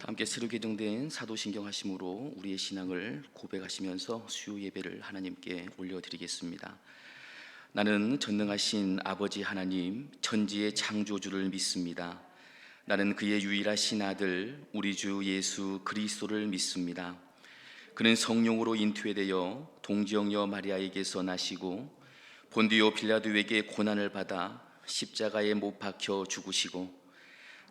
함께 새로 개정된 사도신경 하심으로 우리의 신앙을 고백하시면서 수요 예배를 하나님께 올려드리겠습니다. 나는 전능하신 아버지 하나님, 천지의 창조주를 믿습니다. 나는 그의 유일하신 아들 우리 주 예수 그리스도를 믿습니다. 그는 성령으로 인투되어 동정녀 마리아에게서 나시고 본디오 빌라도에게 고난을 받아 십자가에 못 박혀 죽으시고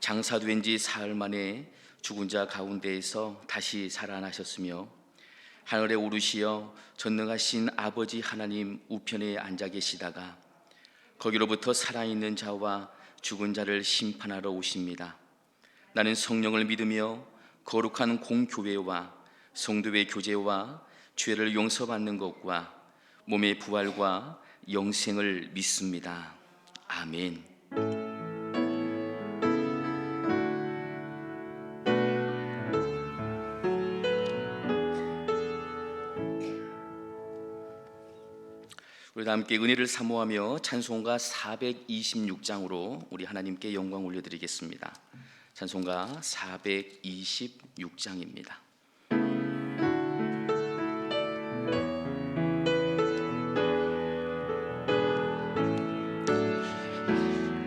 장사된 지 사흘 만에 죽은 자 가운데에서 다시 살아나셨으며 하늘에 오르시어 전능하신 아버지 하나님 우편에 앉아 계시다가 거기로부터 살아있는 자와 죽은 자를 심판하러 오십니다. 나는 성령을 믿으며 거룩한 공교회와 성도의 교제와 죄를 용서받는 것과 몸의 부활과 영생을 믿습니다. 아멘. 우리 함께 은혜를 사모하며 찬송가 426장으로 우리 하나님께 영광 올려드리겠습니다. 찬송가 426장입니다.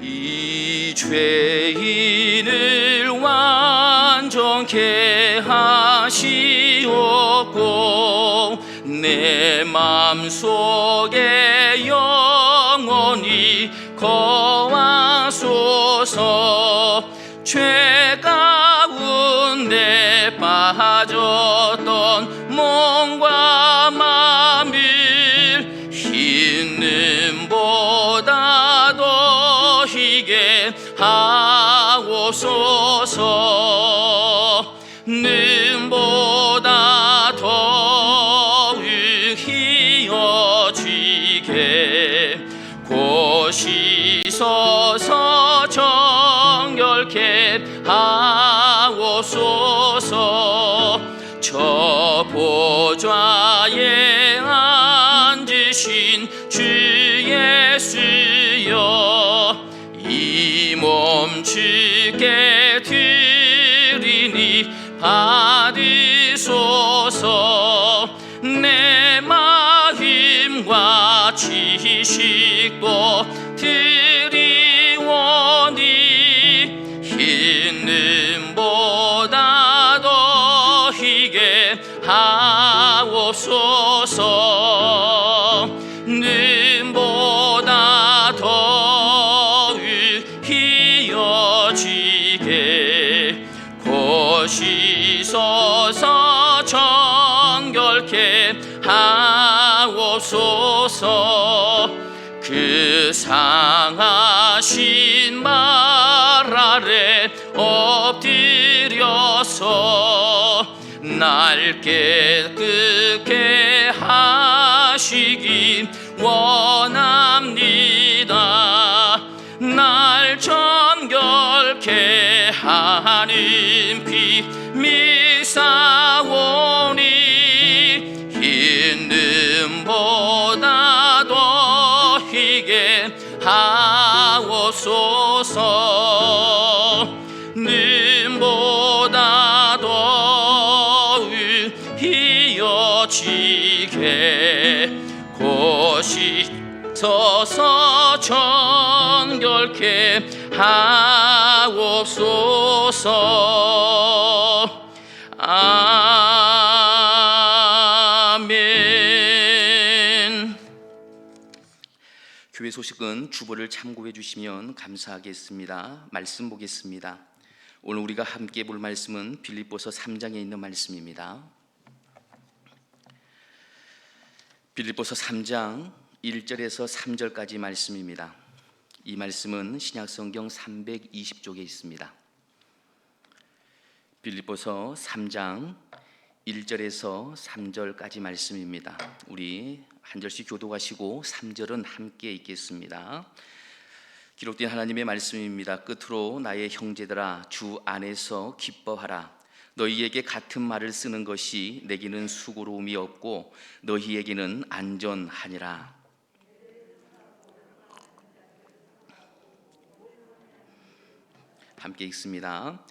이 죄인을 완전케 하시옵고 내 맘속에 영원히 거하소서. 죄 가운데 빠졌던 몸과 맘을 흰 눈보다 더 희게 하옵소서. 눈보다 더욱 희어지게 고시서서 정결케 하옵소서. 저 보좌에 앉으신 주 예수여, 이 몸 주께 드리니 받으소서. 내 마음과 지식도 드리오니 흰 눈보다 더 희게 하옵소서. 눈보다 더욱 희어지게 고시서서 정결케 하옵소서. 그 상하신 말 아래 엎드려서 날 깨끗게 하시기 원합니다. 날 정결케 하는 피 믿사오니 흰 눈보다 더 희게 하옵소서. 눈보다 더욱 희어지게 고시서서 정결케 하옵소서. 아멘. 교회 소식은 주보를 참고해 주시면 감사하겠습니다. 말씀 보겠습니다. 오늘 우리가 함께 볼 말씀은 빌립보서 3장에 있는 말씀입니다. 빌립보서 3장 1절에서 3절까지 말씀입니다. 이 말씀은 신약성경 320쪽에 있습니다. 빌립보서 3장 1절에서 3절까지 말씀입니다. 우리 한 절씩 교독하시고 3절은 함께 읽겠습니다. 기록된 하나님의 말씀입니다. 끝으로 나의 형제들아, 주 안에서 기뻐하라. 너희에게 같은 말을 쓰는 것이 내게는 수고로움이 없고 너희에게는 안전하니라. 함께 읽습니다.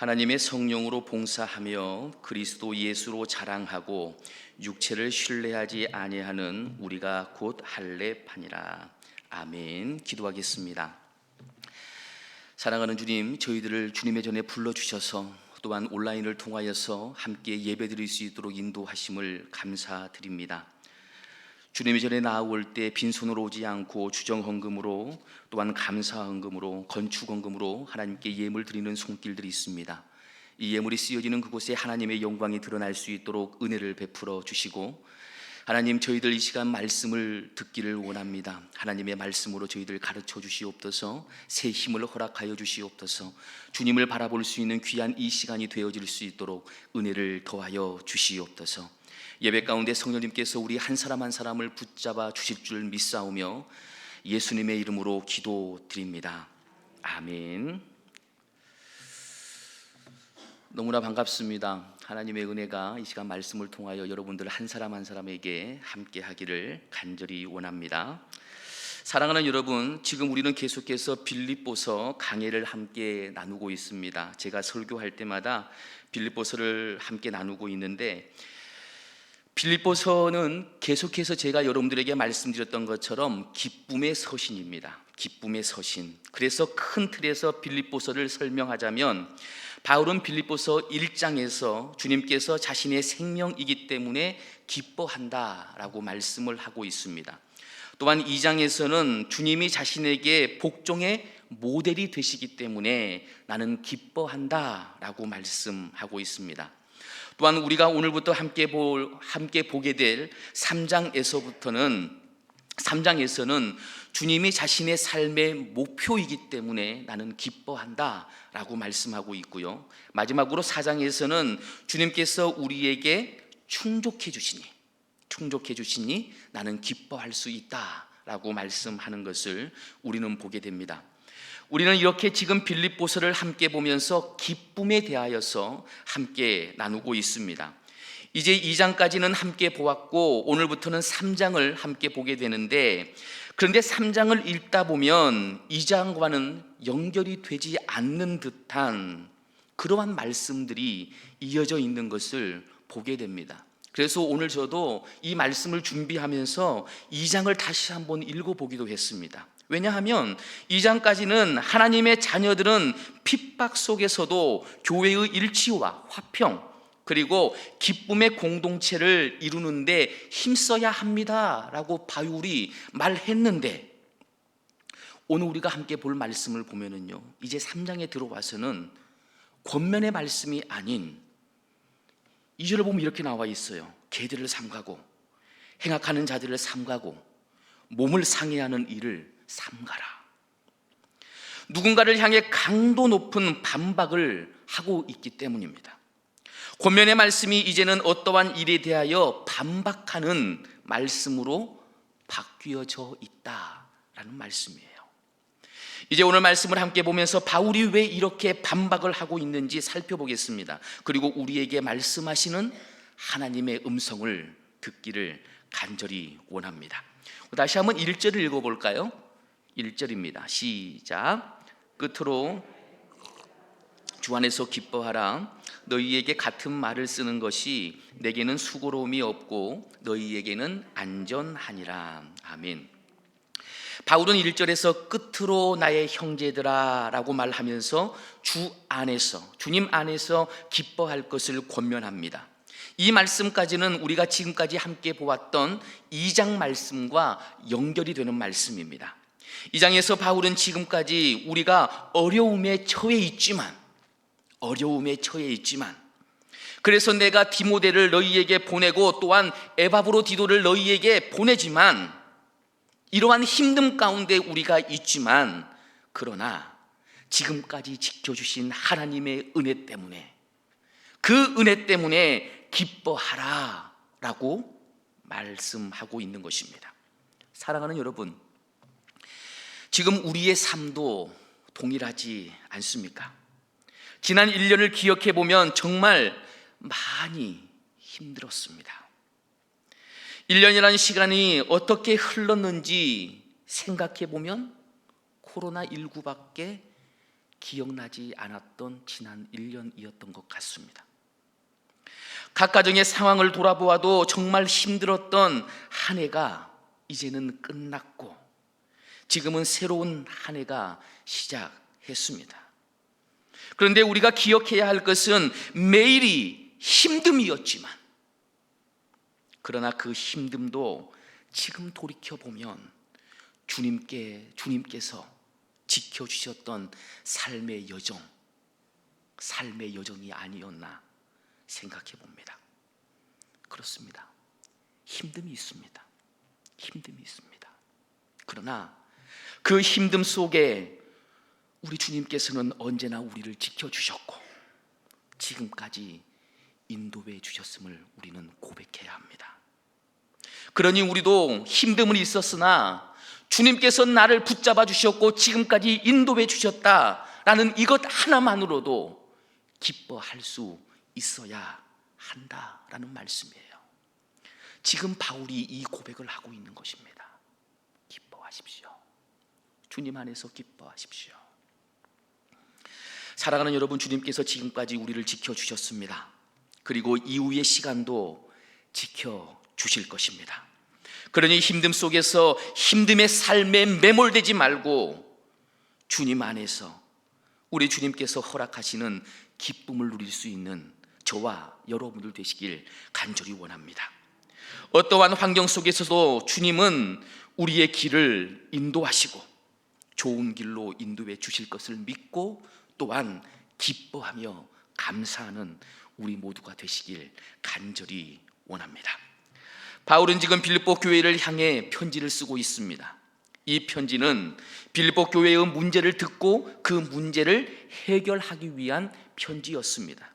하나님의 성령으로 봉사하며 그리스도 예수로 자랑하고 육체를 신뢰하지 아니하는 우리가 곧 할례파니라. 아멘. 기도하겠습니다. 사랑하는 주님, 저희들을 주님의 전에 불러주셔서 또한 온라인을 통하여서 함께 예배드릴 수 있도록 인도하심을 감사드립니다. 주님의 전에 나아올 때 빈손으로 오지 않고 주정헌금으로 또한 감사헌금으로 건축헌금으로 하나님께 예물 드리는 손길들이 있습니다. 이 예물이 쓰여지는 그곳에 하나님의 영광이 드러날 수 있도록 은혜를 베풀어 주시고, 하나님, 저희들 이 시간 말씀을 듣기를 원합니다. 하나님의 말씀으로 저희들 가르쳐 주시옵소서. 새 힘을 허락하여 주시옵소서. 주님을 바라볼 수 있는 귀한 이 시간이 되어질 수 있도록 은혜를 더하여 주시옵소서. 예배 가운데 성령님께서 우리 한 사람 한 사람을 붙잡아 주실 줄 믿사오며 예수님의 이름으로 기도드립니다. 아멘. 너무나 반갑습니다. 하나님의 은혜가 이 시간 말씀을 통하여 여러분들 한 사람 한 사람에게 함께 하기를 간절히 원합니다. 사랑하는 여러분, 지금 우리는 계속해서 빌립보서 강해를 함께 나누고 있습니다. 제가 설교할 때마다 빌립보서를 함께 나누고 있는데, 빌립보서는 계속해서 제가 여러분들에게 말씀드렸던 것처럼 기쁨의 서신입니다. 기쁨의 서신. 그래서 큰 틀에서 빌립보서를 설명하자면, 바울은 빌립보서 1장에서 주님께서 자신의 생명이기 때문에 기뻐한다라고 말씀을 하고 있습니다. 또한 2장에서는 주님이 자신에게 복종의 모델이 되시기 때문에 나는 기뻐한다라고 말씀하고 있습니다. 또한 우리가 오늘부터 함께 보게 될 3장에서는 주님이 자신의 삶의 목표이기 때문에 나는 기뻐한다라고 말씀하고 있고요. 마지막으로 4장에서는 주님께서 우리에게 충족해 주시니 나는 기뻐할 수 있다라고 말씀하는 것을 우리는 보게 됩니다. 우리는 이렇게 지금 빌립보서를 함께 보면서 기쁨에 대하여서 함께 나누고 있습니다. 이제 2장까지는 함께 보았고 오늘부터는 3장을 함께 보게 되는데, 그런데 3장을 읽다 보면 2장과는 연결이 되지 않는 듯한 그러한 말씀들이 이어져 있는 것을 보게 됩니다. 그래서 오늘 저도 이 말씀을 준비하면서 2장을 다시 한번 읽어보기도 했습니다. 왜냐하면 2장까지는 하나님의 자녀들은 핍박 속에서도 교회의 일치와 화평 그리고 기쁨의 공동체를 이루는데 힘써야 합니다라고 바울이 말했는데, 오늘 우리가 함께 볼 말씀을 보면은요, 이제 3장에 들어와서는 권면의 말씀이 아닌 2절을 보면 이렇게 나와 있어요. 계들을 삼가고 행악하는 자들을 삼가고 몸을 상해하는 일을 삼가라. 누군가를 향해 강도 높은 반박을 하고 있기 때문입니다. 권면의 말씀이 이제는 어떠한 일에 대하여 반박하는 말씀으로 바뀌어져 있다라는 말씀이에요. 이제 오늘 말씀을 함께 보면서 바울이 왜 이렇게 반박을 하고 있는지 살펴보겠습니다. 그리고 우리에게 말씀하시는 하나님의 음성을 듣기를 간절히 원합니다. 다시 한번 1절을 읽어볼까요? 1절입니다. 시작. 끝으로 주 안에서 기뻐하라. 너희에게 같은 말을 쓰는 것이 내게는 수고로움이 없고 너희에게는 안전하니라. 아멘. 바울은 1절에서 끝으로 나의 형제들아 라고 말하면서 주님 안에서 기뻐할 것을 권면합니다. 이 말씀까지는 우리가 지금까지 함께 보았던 2장 말씀과 연결이 되는 말씀입니다. 2장에서 바울은 지금까지 우리가 어려움에 처해 있지만 그래서 내가 디모데를 너희에게 보내고 또한 에바브로디도를 너희에게 보내지만 이러한 힘듦 가운데 우리가 있지만, 그러나 지금까지 지켜주신 하나님의 은혜 때문에 그 은혜 때문에 기뻐하라 라고 말씀하고 있는 것입니다. 사랑하는 여러분, 지금 우리의 삶도 동일하지 않습니까? 지난 1년을 기억해 보면 정말 많이 힘들었습니다. 1년이라는 시간이 어떻게 흘렀는지 생각해 보면 코로나19밖에 기억나지 않았던 지난 1년이었던 것 같습니다. 각 가정의 상황을 돌아보아도 정말 힘들었던 한 해가 이제는 끝났고 지금은 새로운 한 해가 시작했습니다. 그런데 우리가 기억해야 할 것은 매일이 힘듦이었지만, 그러나 그 힘듦도 지금 돌이켜보면 주님께서 지켜주셨던 삶의 여정이 아니었나 생각해 봅니다. 그렇습니다. 힘듦이 있습니다. 그러나 그 힘듦 속에 우리 주님께서는 언제나 우리를 지켜주셨고 지금까지 인도해 주셨음을 우리는 고백해야 합니다. 그러니 우리도 힘듦은 있었으나 주님께서 나를 붙잡아 주셨고 지금까지 인도해 주셨다라는 이것 하나만으로도 기뻐할 수 있어야 한다라는 말씀이에요. 지금 바울이 이 고백을 하고 있는 것입니다. 기뻐하십시오. 주님 안에서 기뻐하십시오. 사랑하는 여러분, 주님께서 지금까지 우리를 지켜주셨습니다. 그리고 이후의 시간도 지켜주실 것입니다. 그러니 힘듦 속에서 힘듦의 삶에 매몰되지 말고 주님 안에서 우리 주님께서 허락하시는 기쁨을 누릴 수 있는 저와 여러분들 되시길 간절히 원합니다. 어떠한 환경 속에서도 주님은 우리의 길을 인도하시고 좋은 길로 인도해 주실 것을 믿고 또한 기뻐하며 감사하는 우리 모두가 되시길 간절히 원합니다. 바울은 지금 빌립보 교회를 향해 편지를 쓰고 있습니다. 이 편지는 빌립보 교회의 문제를 듣고 그 문제를 해결하기 위한 편지였습니다.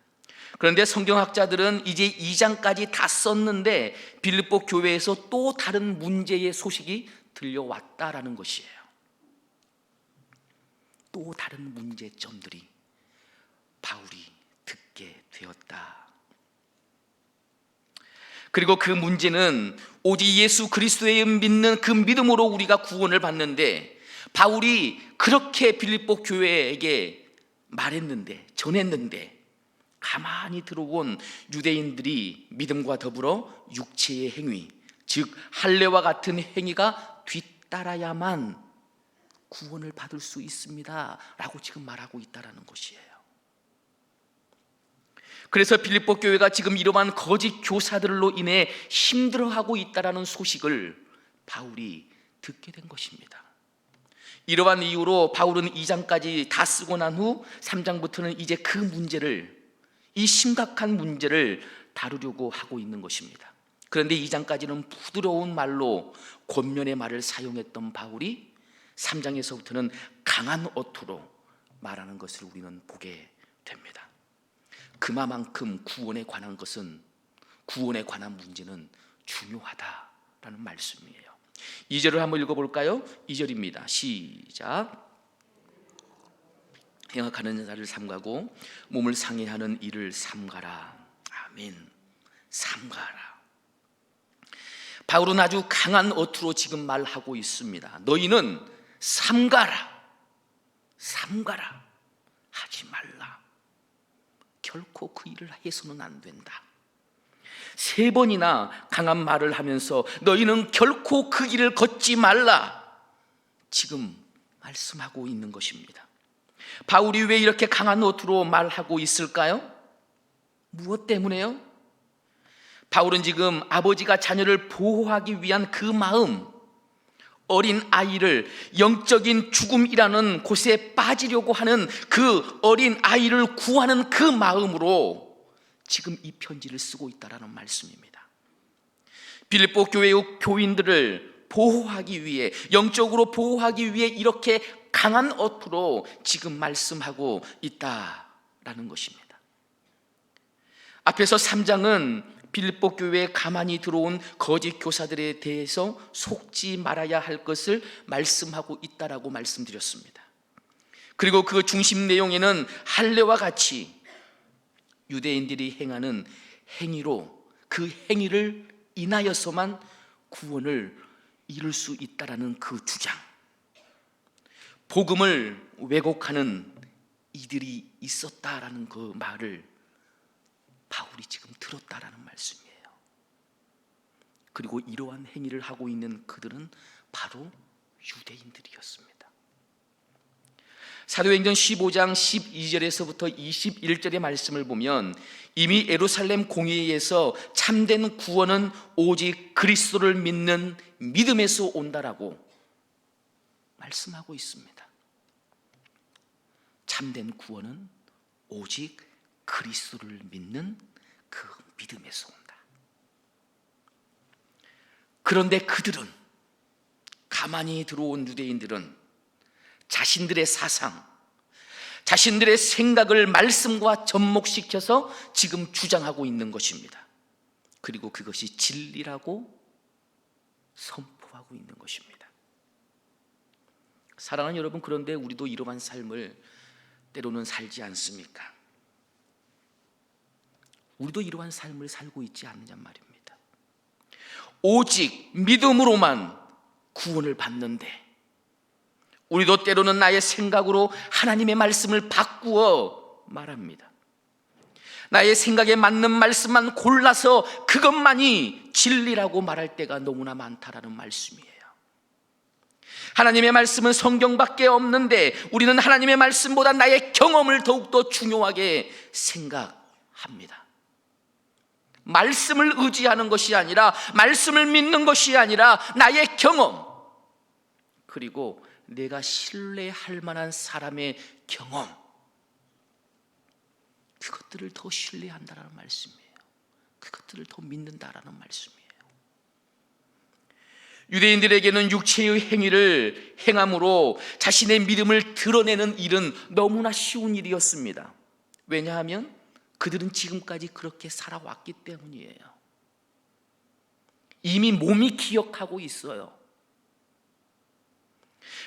그런데 성경학자들은 이제 2장까지 다 썼는데 빌립보 교회에서 또 다른 문제의 소식이 들려왔다라는 것이에요. 또 다른 문제점들이 바울이 듣게 되었다. 그리고 그 문제는 오직 예수 그리스도에 믿는 그 믿음으로 우리가 구원을 받는데, 바울이 그렇게 빌립보 교회에게 전했는데 가만히 들어온 유대인들이 믿음과 더불어 육체의 행위, 즉 할례와 같은 행위가 뒤따라야만 구원을 받을 수 있습니다 라고 지금 말하고 있다는 것이에요. 그래서 빌립보 교회가 지금 이러한 거짓 교사들로 인해 힘들어하고 있다는 소식을 바울이 듣게 된 것입니다. 이러한 이유로 바울은 2장까지 다 쓰고 난 후 3장부터는 이제 그 문제를, 이 심각한 문제를 다루려고 하고 있는 것입니다. 그런데 2장까지는 부드러운 말로 권면의 말을 사용했던 바울이 3장에서부터는 강한 어투로 말하는 것을 우리는 보게 됩니다. 그만큼 구원에 관한 문제는 중요하다라는 말씀이에요. 2절을 한번 읽어볼까요? 2절입니다. 시작. 행악하는 자를 삼가고 몸을 상해하는 이를 삼가라. 아멘. 삼가라. 바울은 아주 강한 어투로 지금 말하고 있습니다. 너희는 삼가라. 하지 말라. 결코 그 일을 해서는 안 된다. 3번이나 강한 말을 하면서 너희는 결코 그 길을 걷지 말라, 지금 말씀하고 있는 것입니다. 바울이 왜 이렇게 강한 어투로 말하고 있을까요? 무엇 때문에요? 바울은 지금 아버지가 자녀를 보호하기 위한 그 마음, 어린 아이를 영적인 죽음이라는 곳에 빠지려고 하는 그 어린 아이를 구하는 그 마음으로 지금 이 편지를 쓰고 있다는 말씀입니다. 빌립보 교회의 교인들을 보호하기 위해, 영적으로 보호하기 위해 이렇게 강한 어투로 지금 말씀하고 있다라는 것입니다. 앞에서 3장은 빌립보 교회에 가만히 들어온 거짓 교사들에 대해서 속지 말아야 할 것을 말씀하고 있다라고 말씀드렸습니다. 그리고 그 중심 내용에는 할례와 같이 유대인들이 행하는 행위로, 그 행위를 인하여서만 구원을 이룰 수 있다라는 그 주장, 복음을 왜곡하는 이들이 있었다라는 그 말을 바울이 지금 들었다라는 말씀이에요. 그리고 이러한 행위를 하고 있는 그들은 바로 유대인들이었습니다. 사도행전 15장 12절에서부터 21절의 말씀을 보면 이미 예루살렘 공의회에서 참된 구원은 오직 그리스도를 믿는 믿음에서 온다라고 말씀하고 있습니다. 참된 구원은 오직 그리스도를 믿는 그 믿음에서 온다. 그런데 그들은, 가만히 들어온 유대인들은 자신들의 사상, 자신들의 생각을 말씀과 접목시켜서 지금 주장하고 있는 것입니다. 그리고 그것이 진리라고 선포하고 있는 것입니다. 사랑하는 여러분, 그런데 우리도 이러한 삶을 때로는 살지 않습니까? 우리도 이러한 삶을 살고 있지 않느냐 말입니다. 오직 믿음으로만 구원을 받는데 우리도 때로는 나의 생각으로 하나님의 말씀을 바꾸어 말합니다. 나의 생각에 맞는 말씀만 골라서 그것만이 진리라고 말할 때가 너무나 많다라는 말씀이에요. 하나님의 말씀은 성경밖에 없는데 우리는 하나님의 말씀보다 나의 경험을 더욱더 중요하게 생각합니다. 말씀을 의지하는 것이 아니라, 말씀을 믿는 것이 아니라 나의 경험, 그리고 내가 신뢰할 만한 사람의 경험, 그것들을 더 신뢰한다라는 말씀이에요. 그것들을 더 믿는다라는 말씀이에요. 유대인들에게는 육체의 행위를 행함으로 자신의 믿음을 드러내는 일은 너무나 쉬운 일이었습니다. 왜냐하면 그들은 지금까지 그렇게 살아왔기 때문이에요. 이미 몸이 기억하고 있어요.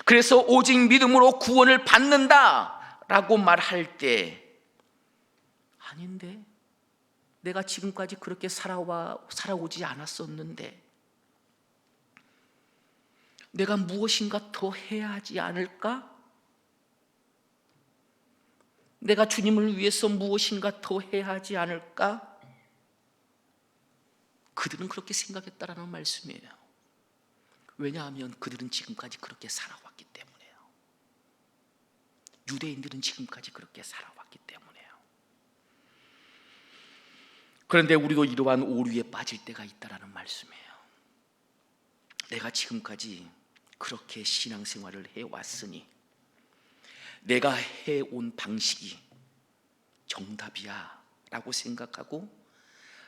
그래서 오직 믿음으로 구원을 받는다라고 말할 때, 아닌데 내가 지금까지 그렇게 살아오지 않았었는데 내가 무엇인가 더 해야 하지 않을까? 내가 주님을 위해서 무엇인가 더 해야 하지 않을까? 그들은 그렇게 생각했다라는 말씀이에요. 왜냐하면 그들은 지금까지 그렇게 살아왔기 때문이에요. 유대인들은 지금까지 그렇게 살아왔기 때문이에요. 그런데 우리도 이러한 오류에 빠질 때가 있다라는 말씀이에요. 내가 지금까지 그렇게 신앙생활을 해왔으니 내가 해온 방식이 정답이야 라고 생각하고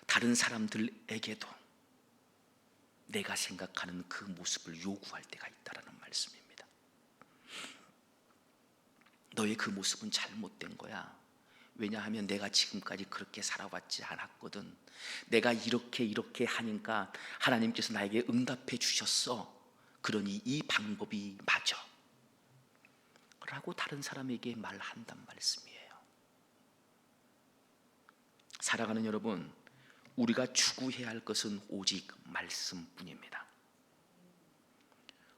다른 사람들에게도 내가 생각하는 그 모습을 요구할 때가 있다라는 말씀입니다. 너의 그 모습은 잘못된 거야. 왜냐하면 내가 지금까지 그렇게 살아왔지 않았거든. 내가 이렇게 하니까 하나님께서 나에게 응답해 주셨어. 그러니 이 방법이 맞아 라고 다른 사람에게 말한단 말씀이에요. 사랑하는 여러분, 우리가 추구해야 할 것은 오직 말씀뿐입니다.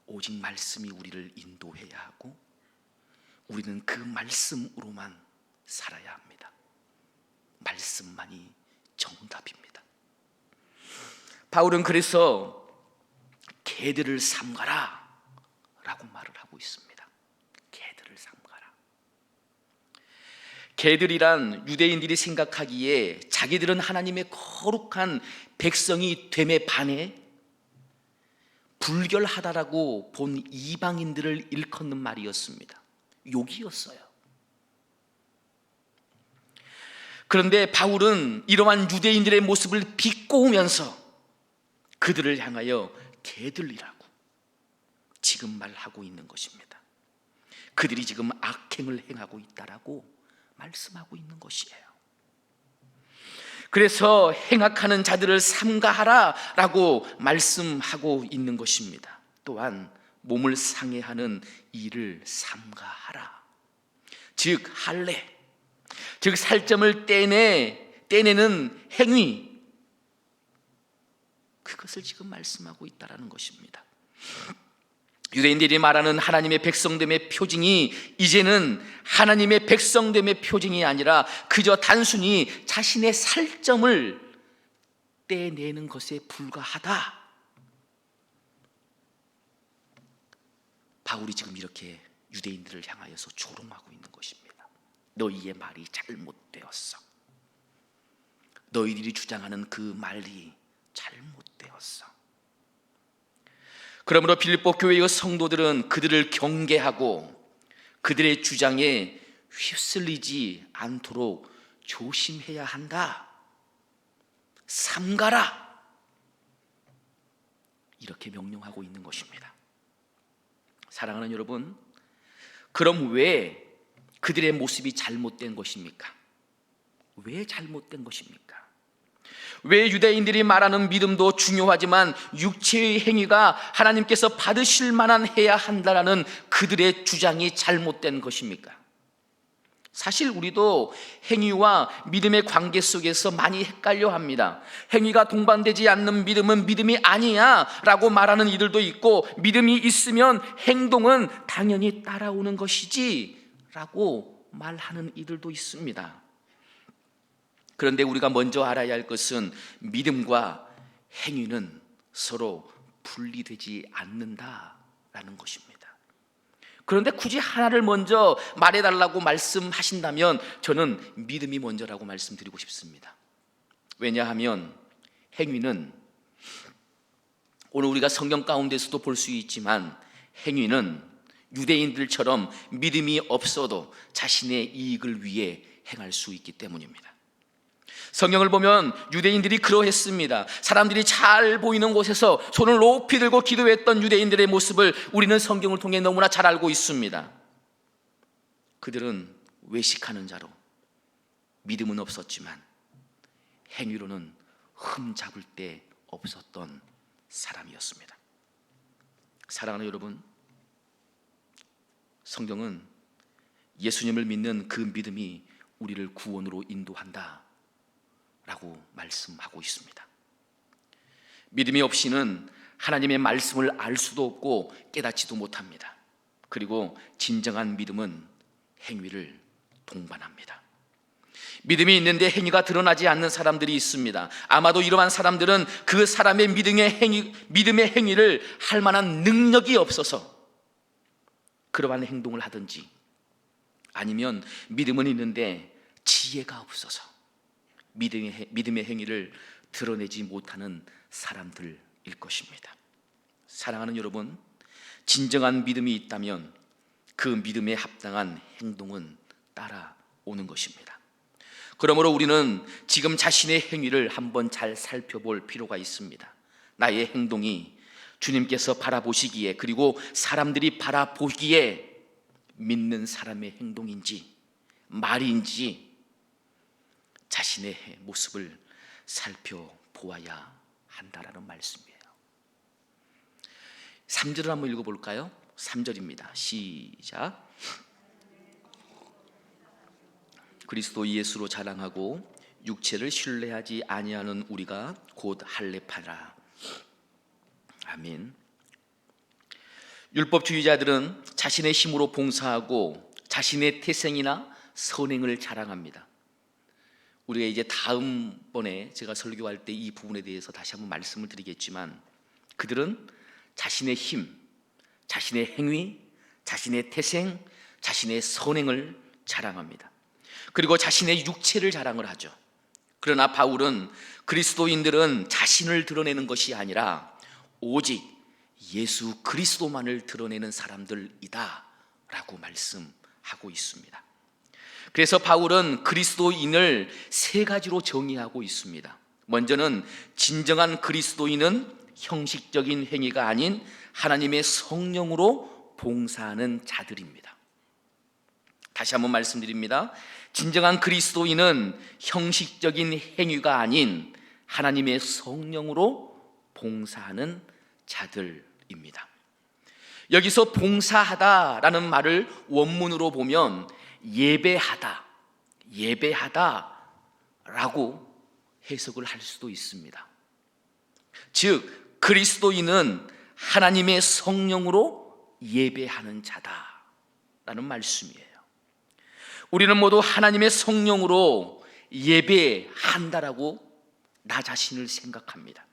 오직 말씀이 우리를 인도해야 하고 우리는 그 말씀으로만 살아야 합니다. 말씀만이 정답입니다. 바울은 그래서 개들을 삼가라 라고 말을 하고 있습니다. 개들을 삼가라. 개들이란 유대인들이 생각하기에 자기들은 하나님의 거룩한 백성이 됨에 반해 불결하다라고 본 이방인들을 일컫는 말이었습니다. 욕이었어요. 그런데 바울은 이러한 유대인들의 모습을 비꼬으면서 그들을 향하여 개들이라고 지금 말하고 있는 것입니다. 그들이 지금 악행을 행하고 있다라고 말씀하고 있는 것이에요. 그래서 행악하는 자들을 삼가하라라고 말씀하고 있는 것입니다. 또한 몸을 상해하는 일을 삼가하라. 즉 할례, 즉 살점을 떼내는 행위, 그것을 지금 말씀하고 있다라는 것입니다. 유대인들이 말하는 하나님의 백성됨의 표징이 이제는 하나님의 백성됨의 표징이 아니라 그저 단순히 자신의 살점을 떼내는 것에 불과하다. 바울이 지금 이렇게 유대인들을 향하여서 조롱하고 있는 것입니다. 너희의 말이 잘못되었어. 너희들이 주장하는 그 말이 잘못되었어. 그러므로 빌립보 교회의 성도들은 그들을 경계하고 그들의 주장에 휩쓸리지 않도록 조심해야 한다. 삼가라. 이렇게 명령하고 있는 것입니다. 사랑하는 여러분, 그럼 왜 그들의 모습이 잘못된 것입니까? 왜 잘못된 것입니까? 왜 유대인들이 말하는 믿음도 중요하지만 육체의 행위가 하나님께서 받으실 만한 해야 한다라는 그들의 주장이 잘못된 것입니까? 사실 우리도 행위와 믿음의 관계 속에서 많이 헷갈려 합니다. 행위가 동반되지 않는 믿음은 믿음이 아니야 라고 말하는 이들도 있고, 믿음이 있으면 행동은 당연히 따라오는 것이지 라고 말하는 이들도 있습니다. 그런데 우리가 먼저 알아야 할 것은 믿음과 행위는 서로 분리되지 않는다라는 것입니다. 그런데 굳이 하나를 먼저 말해달라고 말씀하신다면 저는 믿음이 먼저라고 말씀드리고 싶습니다. 왜냐하면 행위는 오늘 우리가 성경 가운데서도 볼 수 있지만 행위는 유대인들처럼 믿음이 없어도 자신의 이익을 위해 행할 수 있기 때문입니다. 성경을 보면 유대인들이 그러했습니다. 사람들이 잘 보이는 곳에서 손을 높이 들고 기도했던 유대인들의 모습을 우리는 성경을 통해 너무나 잘 알고 있습니다. 그들은 외식하는 자로 믿음은 없었지만 행위로는 흠 잡을 데 없었던 사람이었습니다. 사랑하는 여러분, 성경은 예수님을 믿는 그 믿음이 우리를 구원으로 인도한다 라고 말씀하고 있습니다. 믿음이 없이는 하나님의 말씀을 알 수도 없고 깨닫지도 못합니다. 그리고 진정한 믿음은 행위를 동반합니다. 믿음이 있는데 행위가 드러나지 않는 사람들이 있습니다. 아마도 이러한 사람들은 그 사람의 믿음의 행위를 할 만한 능력이 없어서 그러한 행동을 하든지, 아니면 믿음은 있는데 지혜가 없어서 믿음의 행위를 드러내지 못하는 사람들일 것입니다. 사랑하는 여러분, 진정한 믿음이 있다면 그 믿음에 합당한 행동은 따라오는 것입니다. 그러므로 우리는 지금 자신의 행위를 한번 잘 살펴볼 필요가 있습니다. 나의 행동이 주님께서 바라보시기에, 그리고 사람들이 바라보기에 믿는 사람의 행동인지 말인지 자신의 모습을 살펴보아야 한다라는 말씀이에요. 3절을 한번 읽어볼까요? 3절입니다. 시작. 그리스도 예수로 자랑하고 육체를 신뢰하지 아니하는 우리가 곧 할례파라. 아멘. 율법주의자들은 자신의 힘으로 봉사하고 자신의 태생이나 선행을 자랑합니다. 우리가 이제 다음번에 제가 설교할 때 이 부분에 대해서 다시 한번 말씀을 드리겠지만, 그들은 자신의 힘, 자신의 행위, 자신의 태생, 자신의 선행을 자랑합니다. 그리고 자신의 육체를 자랑을 하죠. 그러나 바울은 그리스도인들은 자신을 드러내는 것이 아니라 오직 예수 그리스도만을 드러내는 사람들이다 라고 말씀하고 있습니다. 그래서 바울은 그리스도인을 세 가지로 정의하고 있습니다. 먼저는 진정한 그리스도인은 형식적인 행위가 아닌 하나님의 성령으로 봉사하는 자들입니다. 다시 한번 말씀드립니다. 진정한 그리스도인은 형식적인 행위가 아닌 하나님의 성령으로 봉사하는 자들입니다. 여기서 봉사하다라는 말을 원문으로 보면 예배하다라고 해석을 할 수도 있습니다. 즉 그리스도인은 하나님의 성령으로 예배하는 자다라는 말씀이에요. 우리는 모두 하나님의 성령으로 예배한다라고 나 자신을 생각합니다.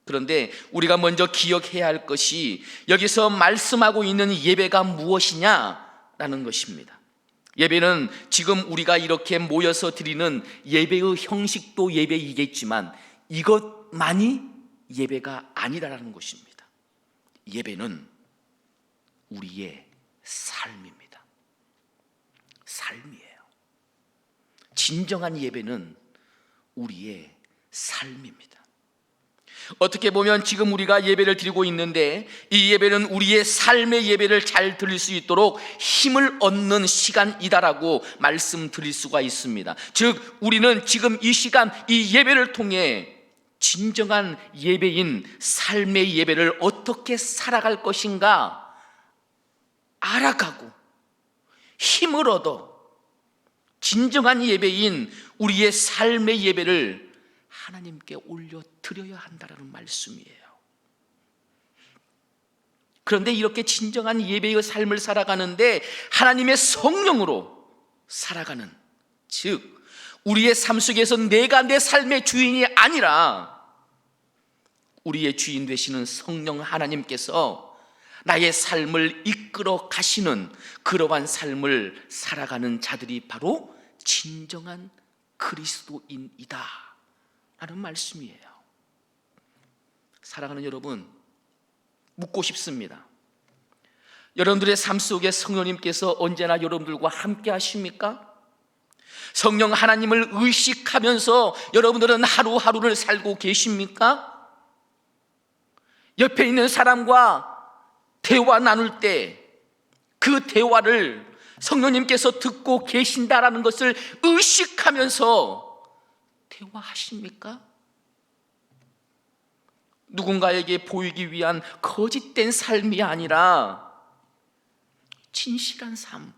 그런데 우리가 먼저 기억해야 할 것이 여기서 말씀하고 있는 예배가 무엇이냐라는 것입니다. 예배는 지금 우리가 이렇게 모여서 드리는 예배의 형식도 예배이겠지만 이것만이 예배가 아니라는 것입니다. 예배는 우리의 삶입니다. 삶이에요. 진정한 예배는 우리의 삶입니다. 어떻게 보면 지금 우리가 예배를 드리고 있는데 이 예배는 우리의 삶의 예배를 잘 드릴 수 있도록 힘을 얻는 시간이다라고 말씀드릴 수가 있습니다. 즉 우리는 지금 이 시간 이 예배를 통해 진정한 예배인 삶의 예배를 어떻게 살아갈 것인가 알아가고 힘을 얻어 진정한 예배인 우리의 삶의 예배를 하나님께 올려드려야 한다는 말씀이에요. 그런데 이렇게 진정한 예배의 삶을 살아가는데 하나님의 성령으로 살아가는, 즉 우리의 삶 속에서 내가 내 삶의 주인이 아니라 우리의 주인 되시는 성령 하나님께서 나의 삶을 이끌어 가시는 그러한 삶을 살아가는 자들이 바로 진정한 그리스도인이다 라는 말씀이에요. 사랑하는 여러분, 묻고 싶습니다. 여러분들의 삶 속에 성령님께서 언제나 여러분들과 함께 하십니까? 성령 하나님을 의식하면서 여러분들은 하루하루를 살고 계십니까? 옆에 있는 사람과 대화 나눌 때 그 대화를 성령님께서 듣고 계신다라는 것을 의식하면서 대화하십니까? 누군가에게 보이기 위한 거짓된 삶이 아니라 진실한 삶,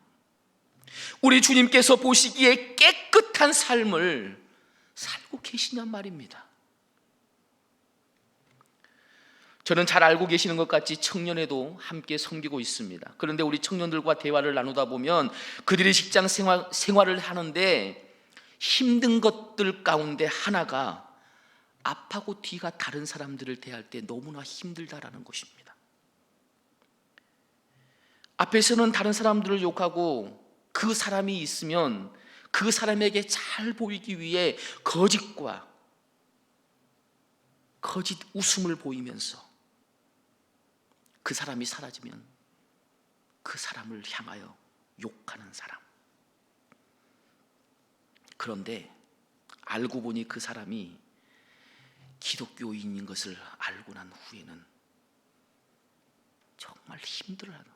우리 주님께서 보시기에 깨끗한 삶을 살고 계시냔 말입니다. 저는 잘 알고 계시는 것 같이 청년회도 함께 섬기고 있습니다. 그런데 우리 청년들과 대화를 나누다 보면 그들이 직장 생활을 하는데 힘든 것들 가운데 하나가 앞하고 뒤가 다른 사람들을 대할 때 너무나 힘들다라는 것입니다. 앞에서는 다른 사람들을 욕하고 그 사람이 있으면 그 사람에게 잘 보이기 위해 거짓과 거짓 웃음을 보이면서 그 사람이 사라지면 그 사람을 향하여 욕하는 사람. 그런데 알고 보니 그 사람이 기독교인인 것을 알고 난 후에는 정말 힘들어하는,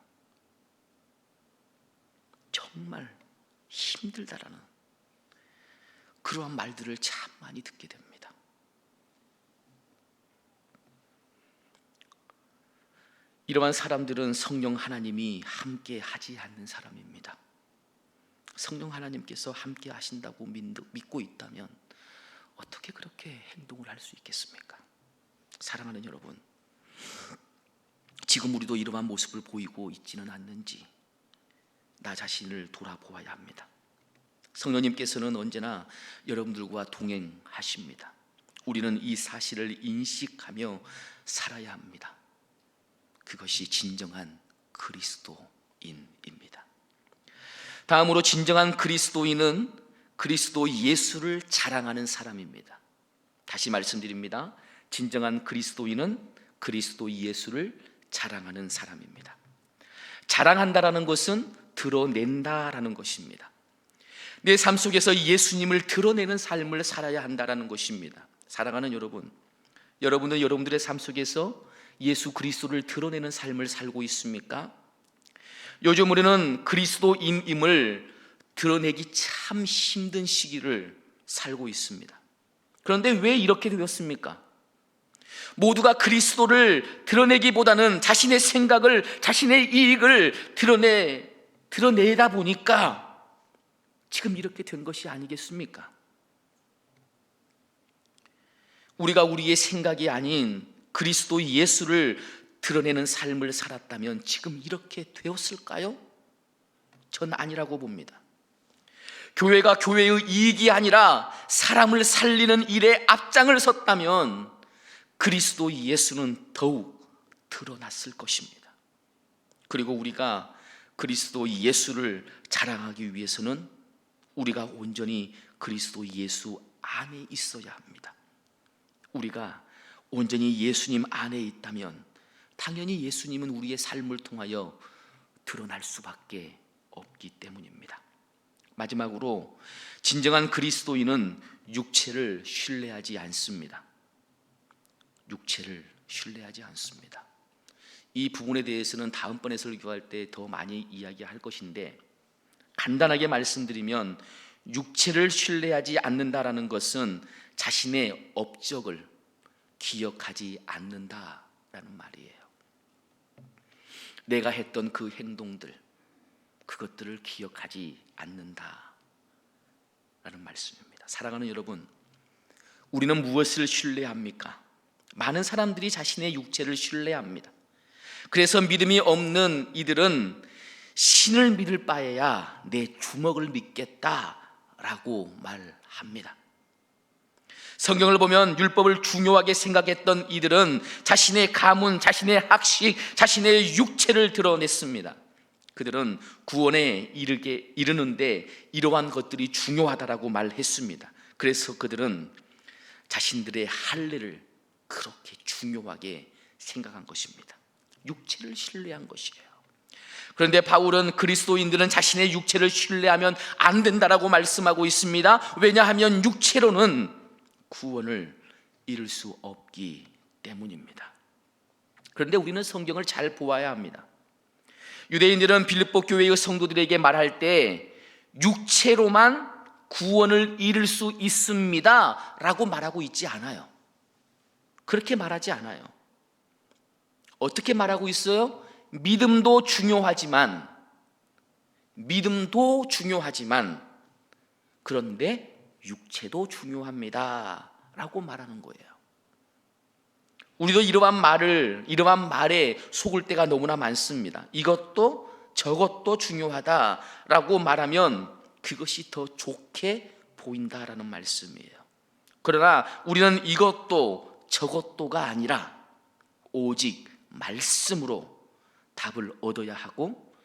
정말 힘들다라는 그러한 말들을 참 많이 듣게 됩니다. 이러한 사람들은 성령 하나님이 함께 하지 않는 사람입니다. 성령 하나님께서 함께 하신다고 믿고 있다면 어떻게 그렇게 행동을 할 수 있겠습니까? 사랑하는 여러분, 지금 우리도 이러한 모습을 보이고 있지는 않는지 나 자신을 돌아보아야 합니다. 성령님께서는 언제나 여러분들과 동행하십니다. 우리는 이 사실을 인식하며 살아야 합니다. 그것이 진정한 그리스도인입니다. 다음으로 진정한 그리스도인은 그리스도 예수를 자랑하는 사람입니다. 다시 말씀드립니다. 진정한 그리스도인은 그리스도 예수를 자랑하는 사람입니다. 자랑한다라는 것은 드러낸다라는 것입니다. 내 삶 속에서 예수님을 드러내는 삶을 살아야 한다라는 것입니다. 사랑하는 여러분, 여러분은 여러분들의 삶 속에서 예수 그리스도를 드러내는 삶을 살고 있습니까? 요즘 우리는 그리스도인임을 드러내기 참 힘든 시기를 살고 있습니다. 그런데 왜 이렇게 되었습니까? 모두가 그리스도를 드러내기보다는 자신의 생각을, 자신의 이익을 드러내다 보니까 지금 이렇게 된 것이 아니겠습니까? 우리가 우리의 생각이 아닌 그리스도 예수를 드러내는 삶을 살았다면 지금 이렇게 되었을까요? 전 아니라고 봅니다. 교회가 교회의 이익이 아니라 사람을 살리는 일에 앞장을 섰다면 그리스도 예수는 더욱 드러났을 것입니다. 그리고 우리가 그리스도 예수를 자랑하기 위해서는 우리가 온전히 그리스도 예수 안에 있어야 합니다. 우리가 온전히 예수님 안에 있다면 당연히 예수님은 우리의 삶을 통하여 드러날 수밖에 없기 때문입니다. 마지막으로 진정한 그리스도인은 육체를 신뢰하지 않습니다. 육체를 신뢰하지 않습니다. 이 부분에 대해서는 다음번에 설교할 때 더 많이 이야기할 것인데, 간단하게 말씀드리면 육체를 신뢰하지 않는다라는 것은 자신의 업적을 기억하지 않는다라는 말이에요. 내가 했던 그 행동들, 그것들을 기억하지 않는다라는 말씀입니다. 사랑하는 여러분, 우리는 무엇을 신뢰합니까? 많은 사람들이 자신의 육체를 신뢰합니다. 그래서 믿음이 없는 이들은 신을 믿을 바에야 내 주먹을 믿겠다라고 말합니다. 성경을 보면 율법을 중요하게 생각했던 이들은 자신의 가문, 자신의 학식, 자신의 육체를 드러냈습니다. 그들은 구원에 이르는데 이러한 것들이 중요하다라고 말했습니다. 그래서 그들은 자신들의 할례를 그렇게 중요하게 생각한 것입니다. 육체를 신뢰한 것이에요. 그런데 바울은 그리스도인들은 자신의 육체를 신뢰하면 안 된다라고 말씀하고 있습니다. 왜냐하면 육체로는 구원을 이룰 수 없기 때문입니다. 그런데 우리는 성경을 잘 보아야 합니다. 유대인들은 빌립보 교회의 성도들에게 말할 때 육체로만 구원을 이룰 수 있습니다 라고 말하고 있지 않아요. 그렇게 말하지 않아요. 어떻게 말하고 있어요? 믿음도 중요하지만 그런데 육체도 중요합니다 라고 말하는 거예요. 우리도 이러한 말에 속을 때가 너무나 많습니다. 이것도 저것도 중요하다라고 말하면 그것이 더 좋게 보인다라는 말씀이에요. 그러나 우리는 이것도 저것도가 아니라 오직 말씀으로 답을 얻어야 하고,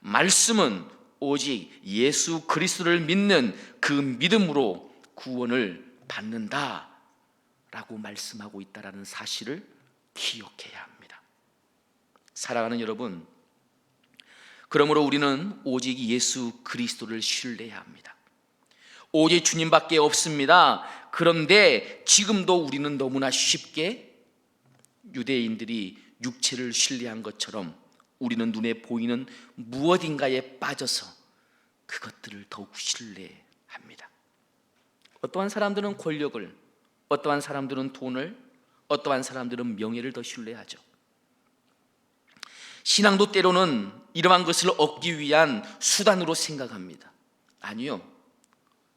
말씀은 오직 예수 그리스도를 믿는 그 믿음으로 구원을 받는다라고 말씀하고 있다는 사실을 기억해야 합니다. 사랑하는 여러분, 그러므로 우리는 오직 예수 그리스도를 신뢰해야 합니다. 오직 주님밖에 없습니다. 그런데 지금도 우리는 너무나 쉽게 유대인들이 육체를 신뢰한 것처럼 우리는 눈에 보이는 무엇인가에 빠져서 그것들을 더욱 신뢰합니다. 어떠한 사람들은 권력을, 어떠한 사람들은 돈을, 어떠한 사람들은 명예를 더 신뢰하죠. 신앙도 때로는 이러한 것을 얻기 위한 수단으로 생각합니다. 아니요,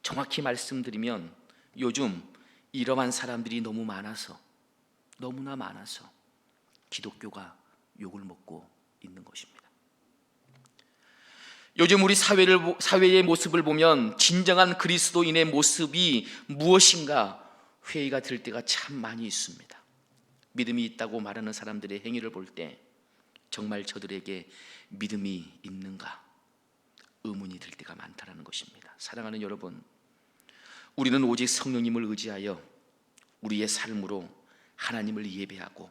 정확히 말씀드리면 요즘 이러한 사람들이 너무나 많아서 기독교가 욕을 먹고 있는 것입니다. 요즘 우리 사회의 모습을 보면 진정한 그리스도인의 모습이 무엇인가 회의가 될 때가 참 많이 있습니다. 믿음이 있다고 말하는 사람들의 행위를 볼 때 정말 저들에게 믿음이 있는가 의문이 들 때가 많다는 것입니다. 사랑하는 여러분, 우리는 오직 성령님을 의지하여 우리의 삶으로 하나님을 예배하고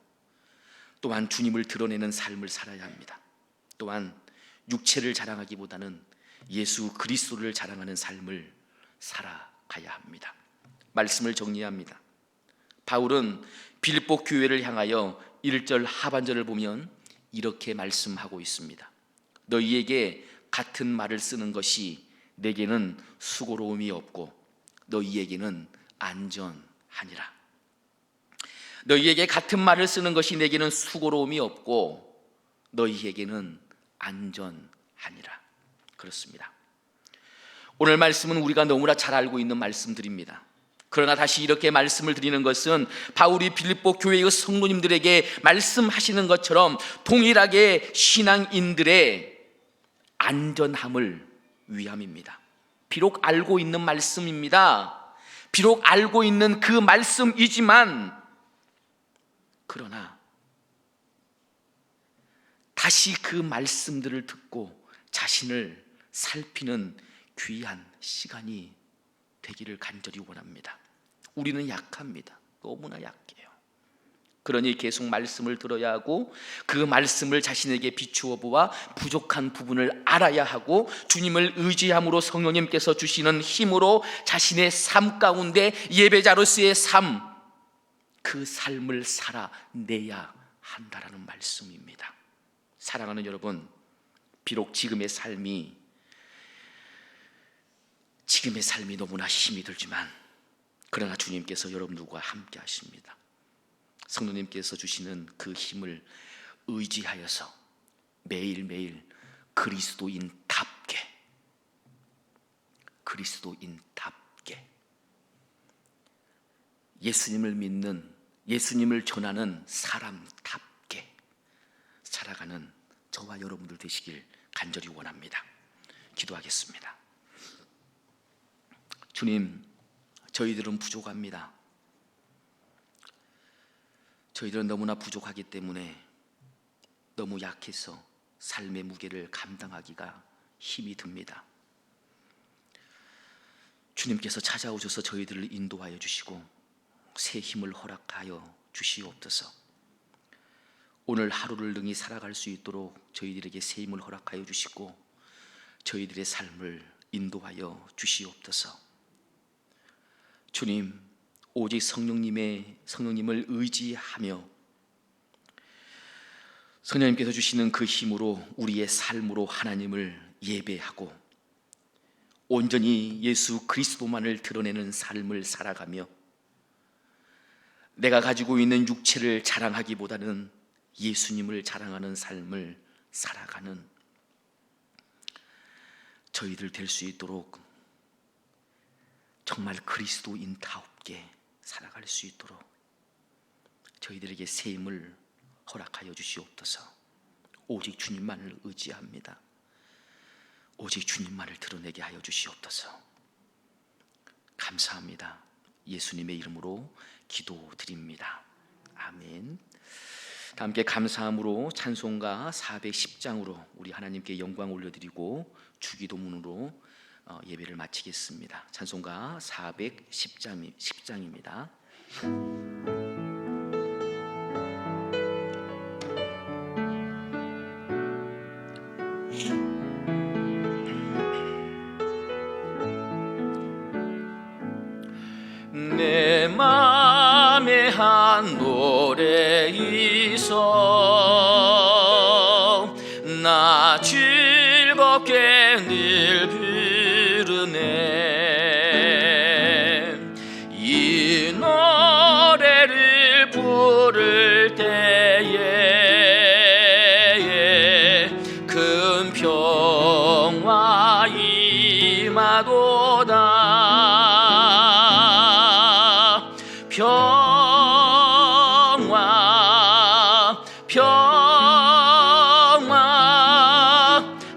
또한 주님을 드러내는 삶을 살아야 합니다. 또한 육체를 자랑하기보다는 예수 그리스도를 자랑하는 삶을 살아가야 합니다. 말씀을 정리합니다. 바울은 빌립보 교회를 향하여 1절 하반절을 보면 이렇게 말씀하고 있습니다. 너희에게 같은 말을 쓰는 것이 내게는 수고로움이 없고 너희에게는 안전하니라. 너희에게 같은 말을 쓰는 것이 내게는 수고로움이 없고 너희에게는 안전하니라. 그렇습니다. 오늘 말씀은 우리가 너무나 잘 알고 있는 말씀들입니다. 그러나 다시 이렇게 말씀을 드리는 것은 바울이 빌립보 교회의 성도님들에게 말씀하시는 것처럼 동일하게 신앙인들의 안전함을 위함입니다. 비록 알고 있는 말씀입니다. 비록 알고 있는 그 말씀이지만, 그러나 다시 그 말씀들을 듣고 자신을 살피는 귀한 시간이 되기를 간절히 원합니다. 우리는 약합니다. 너무나 약해요. 그러니 계속 말씀을 들어야 하고 그 말씀을 자신에게 비추어 보아 부족한 부분을 알아야 하고 주님을 의지함으로 성령님께서 주시는 힘으로 자신의 삶 가운데 예배자로서의 삶, 그 삶을 살아내야 한다라는 말씀입니다. 사랑하는 여러분, 비록 지금의 삶이 너무나 힘이 들지만, 그러나 주님께서 여러분들과 함께 하십니다. 성도님께서 주시는 그 힘을 의지하여서 매일매일 그리스도인답게 예수님을 믿는, 예수님을 전하는 사람답게 살아가는 저와 여러분들 되시길 간절히 원합니다. 기도하겠습니다. 주님, 저희들은 부족합니다. 저희들은 너무나 부족하기 때문에 너무 약해서 삶의 무게를 감당하기가 힘이 듭니다. 주님께서 찾아오셔서 저희들을 인도하여 주시고 새 힘을 허락하여 주시옵소서. 오늘 하루를 능히 살아갈 수 있도록 저희들에게 새 힘을 허락하여 주시고 저희들의 삶을 인도하여 주시옵소서. 주님, 오직 성령님을 의지하며 성령님께서 주시는 그 힘으로 우리의 삶으로 하나님을 예배하고 온전히 예수 그리스도만을 드러내는 삶을 살아가며 내가 가지고 있는 육체를 자랑하기보다는 예수님을 자랑하는 삶을 살아가는 저희들 될 수 있도록 정말 그리스도인다웁게 살아갈 수 있도록 저희들에게 새 힘을 허락하여 주시옵소서. 오직 주님만을 의지합니다. 오직 주님만을 드러내게 하여 주시옵소서. 감사합니다. 예수님의 이름으로 기도드립니다. 아멘. 다 함께 감사함으로 찬송가 410장으로 우리 하나님께 영광 올려드리고 주기도문으로 예배를 마치겠습니다. 찬송가 410장입니다. 내 맘에 한 노래 있어 나 즐겁게 늘 부르네. 이 노래를 부를 때에 큰 평화 임하도다. 평화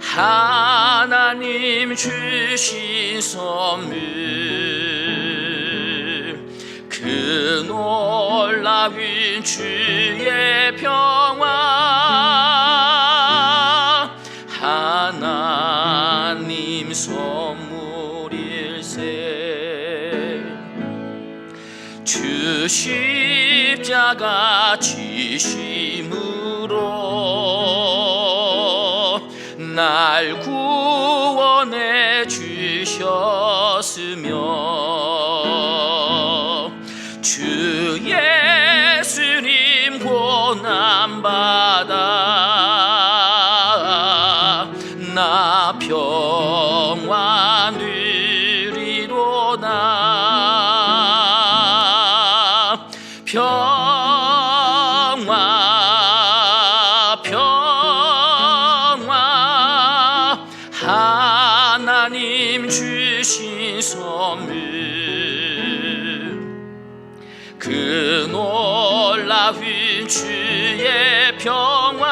하나님 주신 선물 그 놀라운 주의 평화 하나님 선물일세. 주 십자가 지심으로 날 구원해 주셨으며 주 예수님 고난받아 나 평화 누리로다. 평화 하나님 주신 선물 그 놀라운 주의 평화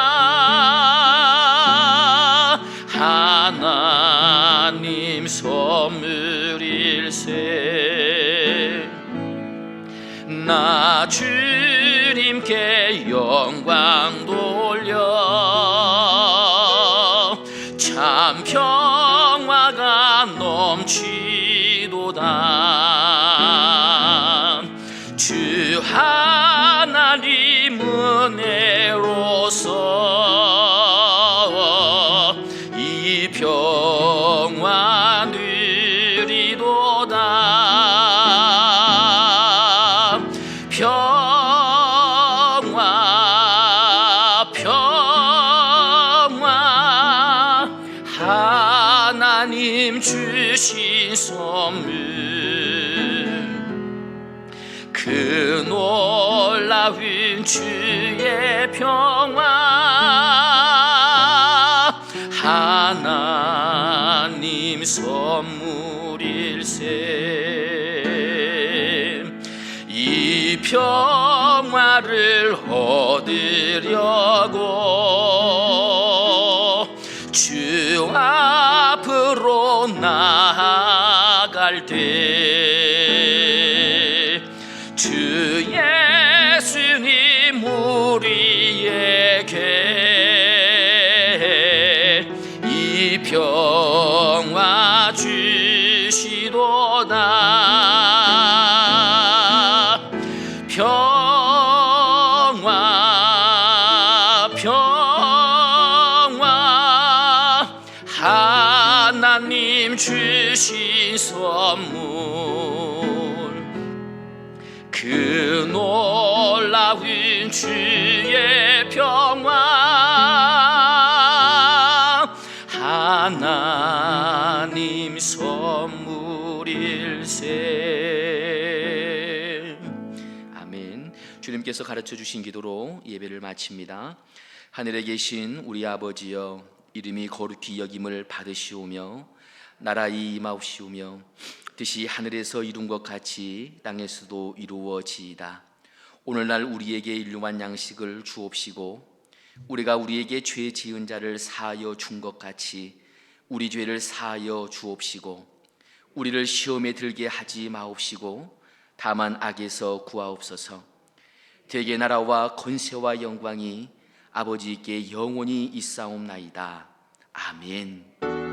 하나님 선물일세. 나 주님께 영광 돌려 참 평화가 넘치도다. 주 하나님 은혜로서 이 평화 누리도다. 평화 평화 하나님 주신 선물 그 놀라운 주의 평화 하나님 선물일세. 이 평화를 얻으려고 주 앞으로 나아갈 때 주 예수님 우리에게 이 평화 주시도다. 평화 평화 하나님 주신 선물 그 놀라운 주의 평화 하나님 선물일세. 아멘. 주님께서 가르쳐 주신 기도로 예배를 마칩니다. 하늘에 계신 우리 아버지여, 이름이 거룩히 여김을 받으시오며 나라의 임하옵시오며 뜻이 하늘에서 이룬 것 같이 땅에서도 이루어지이다. 오늘날 우리에게 일용할 양식을 주옵시고 우리가 우리에게 죄 지은 자를 사하여 준 것 같이 우리 죄를 사하여 주옵시고 우리를 시험에 들게 하지 마옵시고 다만 악에서 구하옵소서. 대개 나라와 권세와 영광이 아버지께 영원히 있사옵나이다. 아멘.